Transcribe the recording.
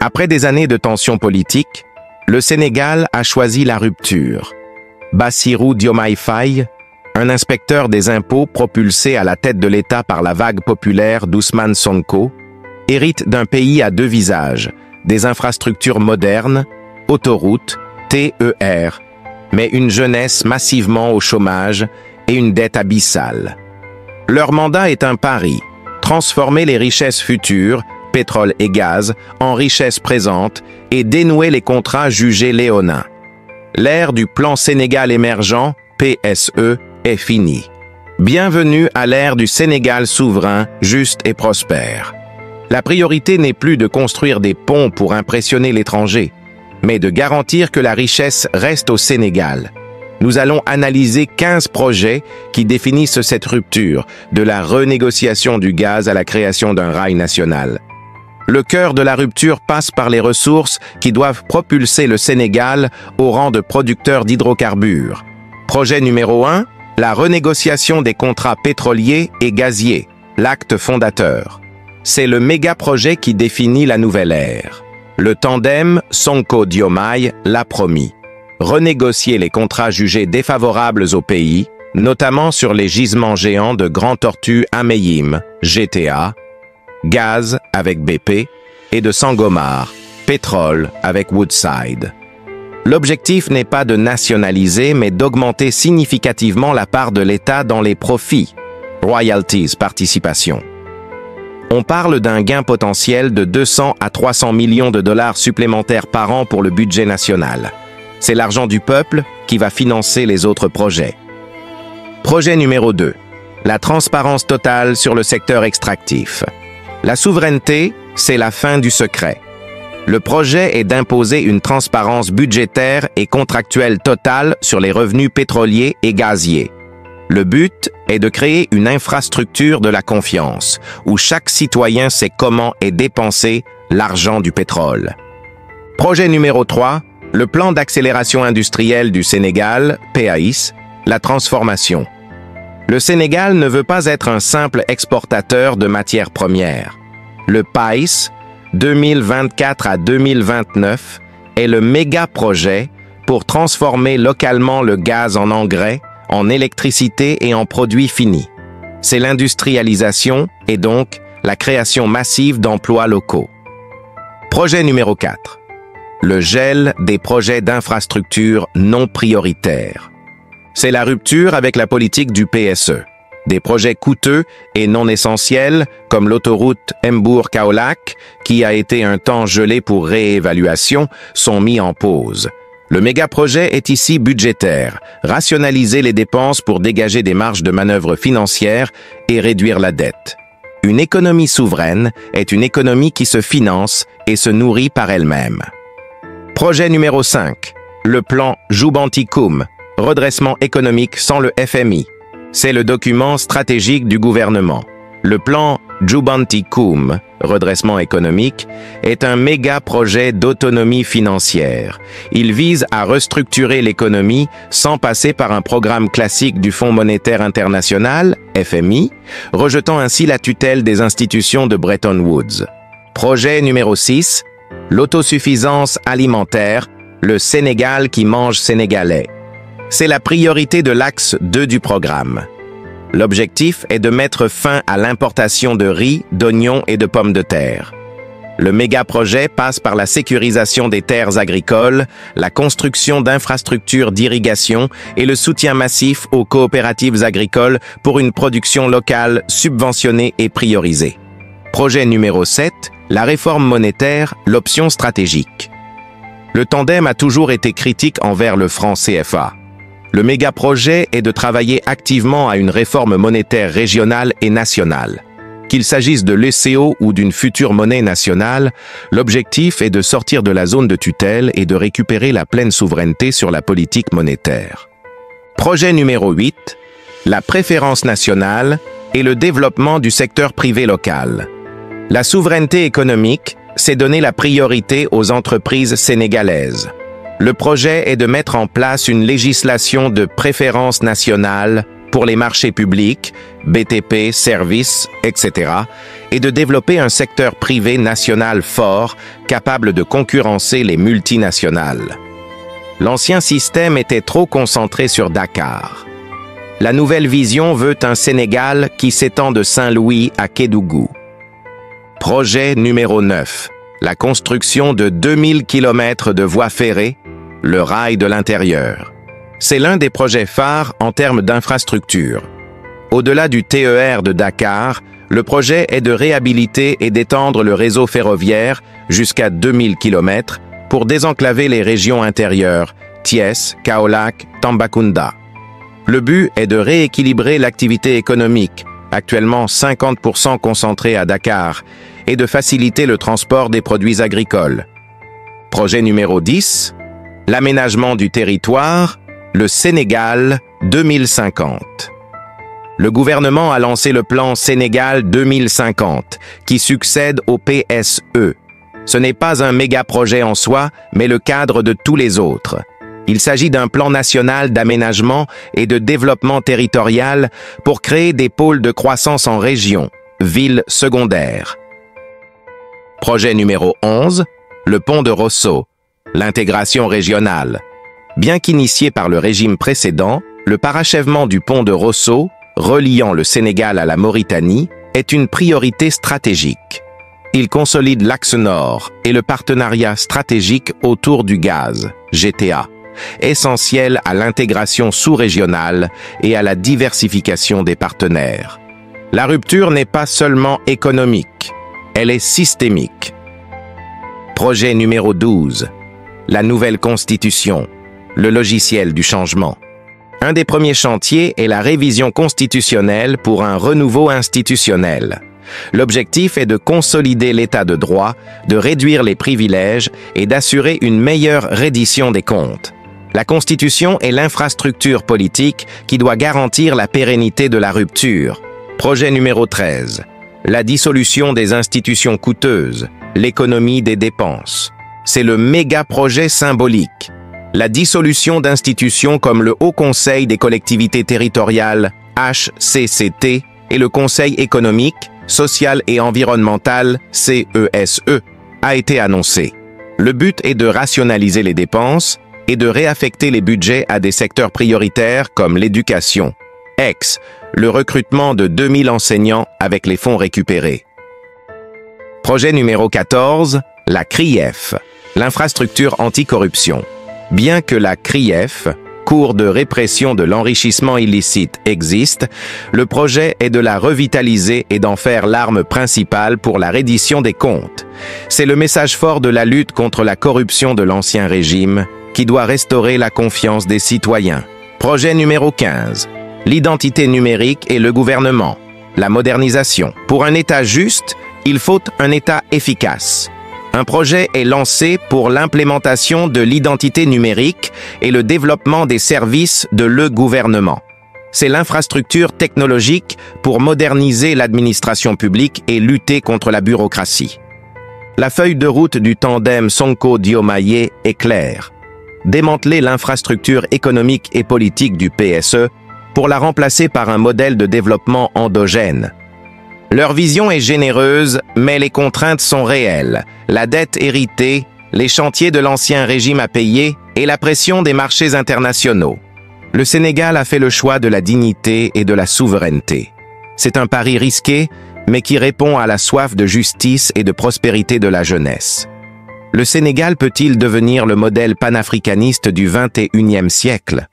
Après des années de tensions politiques, le Sénégal a choisi la rupture. Bassirou Diomaye Faye, un inspecteur des impôts propulsé à la tête de l'État par la vague populaire d'Ousmane Sonko, hérite d'un pays à deux visages, des infrastructures modernes, autoroutes, TER, mais une jeunesse massivement au chômage et une dette abyssale. Leur mandat est un pari, transformer les richesses futures, pétrole et gaz, en richesses présentes et dénouer les contrats jugés léonins. L'ère du plan Sénégal émergent, PSE, est finie. Bienvenue à l'ère du Sénégal souverain, juste et prospère. La priorité n'est plus de construire des ponts pour impressionner l'étranger, mais de garantir que la richesse reste au Sénégal. Nous allons analyser 15 projets qui définissent cette rupture, de la renégociation du gaz à la création d'un rail national. Le cœur de la rupture passe par les ressources qui doivent propulser le Sénégal au rang de producteur d'hydrocarbures. Projet numéro 1, la renégociation des contrats pétroliers et gaziers, l'acte fondateur. C'est le méga-projet qui définit la nouvelle ère. Le tandem Sonko-Diomaye l'a promis. Renégocier les contrats jugés défavorables au pays, notamment sur les gisements géants de Grand Tortue Ameyim, GTA, gaz avec BP, et de Sangomar, pétrole avec Woodside. L'objectif n'est pas de nationaliser, mais d'augmenter significativement la part de l'État dans les profits, royalties, participation. On parle d'un gain potentiel de 200 à 300 millions de dollars supplémentaires par an pour le budget national. C'est l'argent du peuple qui va financer les autres projets. Projet numéro 2. La transparence totale sur le secteur extractif. La souveraineté, c'est la fin du secret. Le projet est d'imposer une transparence budgétaire et contractuelle totale sur les revenus pétroliers et gaziers. Le but est de créer une infrastructure de la confiance, où chaque citoyen sait comment est dépensé l'argent du pétrole. Projet numéro 3, le plan d'accélération industrielle du Sénégal, PAIS, la transformation. Le Sénégal ne veut pas être un simple exportateur de matières premières. Le PAIS, 2024 à 2029, est le méga-projet pour transformer localement le gaz en engrais, en électricité et en produits finis. C'est l'industrialisation et donc la création massive d'emplois locaux. Projet numéro 4. Le gel des projets d'infrastructures non prioritaires. C'est la rupture avec la politique du PSE. Des projets coûteux et non essentiels, comme l'autoroute Mbour-Kaolack, qui a été un temps gelée pour réévaluation, sont mis en pause. Le méga-projet est ici budgétaire, rationaliser les dépenses pour dégager des marges de manœuvre financières et réduire la dette. Une économie souveraine est une économie qui se finance et se nourrit par elle-même. Projet numéro 5. Le plan Jubanticum, redressement économique sans le FMI. C'est le document stratégique du gouvernement. Le plan Jubanticum, redressement économique, est un méga-projet d'autonomie financière. Il vise à restructurer l'économie sans passer par un programme classique du Fonds monétaire international, FMI, rejetant ainsi la tutelle des institutions de Bretton Woods. Projet numéro 6, l'autosuffisance alimentaire, le Sénégal qui mange sénégalais. C'est la priorité de l'axe 2 du programme. L'objectif est de mettre fin à l'importation de riz, d'oignons et de pommes de terre. Le méga-projet passe par la sécurisation des terres agricoles, la construction d'infrastructures d'irrigation et le soutien massif aux coopératives agricoles pour une production locale subventionnée et priorisée. Projet numéro 7, la réforme monétaire, l'option stratégique. Le tandem a toujours été critique envers le franc CFA. Le méga-projet est de travailler activement à une réforme monétaire régionale et nationale. Qu'il s'agisse de l'ECO ou d'une future monnaie nationale, l'objectif est de sortir de la zone de tutelle et de récupérer la pleine souveraineté sur la politique monétaire. Projet numéro 8, la préférence nationale et le développement du secteur privé local. La souveraineté économique, c'est donner la priorité aux entreprises sénégalaises. Le projet est de mettre en place une législation de préférence nationale pour les marchés publics, BTP, services, etc., et de développer un secteur privé national fort, capable de concurrencer les multinationales. L'ancien système était trop concentré sur Dakar. La nouvelle vision veut un Sénégal qui s'étend de Saint-Louis à Kédougou. Projet numéro 9. La construction de 2000 km de voies ferrées, le rail de l'intérieur. C'est l'un des projets phares en termes d'infrastructure. Au-delà du TER de Dakar, le projet est de réhabiliter et d'étendre le réseau ferroviaire jusqu'à 2000 km pour désenclaver les régions intérieures, Thiès, Kaolack, Tambacounda. Le but est de rééquilibrer l'activité économique, actuellement 50% concentrée à Dakar, et de faciliter le transport des produits agricoles. Projet numéro 10. L'aménagement du territoire, le Sénégal 2050. Le gouvernement a lancé le plan Sénégal 2050, qui succède au PSE. Ce n'est pas un méga-projet en soi, mais le cadre de tous les autres. Il s'agit d'un plan national d'aménagement et de développement territorial pour créer des pôles de croissance en région, villes secondaires. Projet numéro 11, le pont de Rosso, l'intégration régionale. Bien qu'initié par le régime précédent, le parachèvement du pont de Rosso, reliant le Sénégal à la Mauritanie, est une priorité stratégique. Il consolide l'axe nord et le partenariat stratégique autour du gaz, GTA, essentiel à l'intégration sous-régionale et à la diversification des partenaires. La rupture n'est pas seulement économique, elle est systémique. Projet numéro 12. La nouvelle constitution, le logiciel du changement. Un des premiers chantiers est la révision constitutionnelle pour un renouveau institutionnel. L'objectif est de consolider l'état de droit, de réduire les privilèges et d'assurer une meilleure reddition des comptes. La Constitution est l'infrastructure politique qui doit garantir la pérennité de la rupture. Projet numéro 13. La dissolution des institutions coûteuses, l'économie des dépenses. C'est le méga-projet symbolique. La dissolution d'institutions comme le Haut Conseil des collectivités territoriales, HCCT, et le Conseil économique, social et environnemental, CESE, a été annoncée. Le but est de rationaliser les dépenses et de réaffecter les budgets à des secteurs prioritaires comme l'éducation, le recrutement de 2000 enseignants avec les fonds récupérés. Projet numéro 14, la CRIEF, l'infrastructure anticorruption. Bien que la CRIEF, Cour de répression de l'enrichissement illicite, existe, le projet est de la revitaliser et d'en faire l'arme principale pour la reddition des comptes. C'est le message fort de la lutte contre la corruption de l'ancien régime qui doit restaurer la confiance des citoyens. Projet numéro 15. L'identité numérique et le gouvernement. La modernisation. Pour un État juste, il faut un État efficace. Un projet est lancé pour l'implémentation de l'identité numérique et le développement des services de le gouvernement. C'est l'infrastructure technologique pour moderniser l'administration publique et lutter contre la bureaucratie. La feuille de route du tandem Sonko-Diomaye est claire. Démanteler l'infrastructure économique et politique du PSE pour la remplacer par un modèle de développement endogène. Leur vision est généreuse, mais les contraintes sont réelles. La dette héritée, les chantiers de l'ancien régime à payer et la pression des marchés internationaux. Le Sénégal a fait le choix de la dignité et de la souveraineté. C'est un pari risqué, mais qui répond à la soif de justice et de prospérité de la jeunesse. Le Sénégal peut-il devenir le modèle panafricaniste du XXIe siècle?